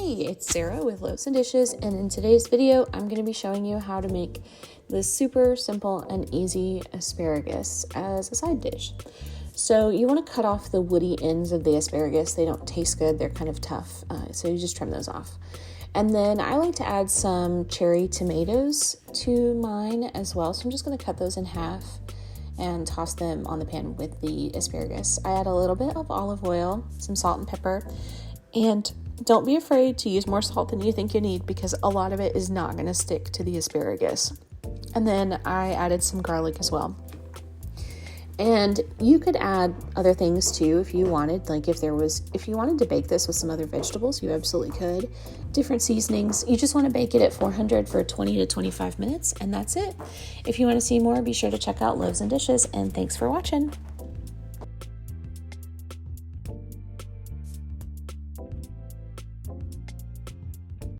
Hey, it's Sarah with Loaves and Dishes, and in today's video, I'm going to be showing you how to make this super simple and easy asparagus as a side dish. So you want to cut off the woody ends of the asparagus. They don't taste good. They're kind of tough, so you just trim those off. And then I like to add some cherry tomatoes to mine as well, so I'm just going to cut those in half and toss them on the pan with the asparagus. I add a little bit of olive oil, some salt and pepper, and don't be afraid to use more salt than you think you need because a lot of it is not going to stick to the asparagus. And then I added some garlic as well. And you could add other things too if you wanted, like if you wanted to bake this with some other vegetables, you absolutely could. Different seasonings. You just want to bake it at 400 for 20 to 25 minutes, and that's it. If you want to see more, be sure to check out Loaves and Dishes, and thanks for watching.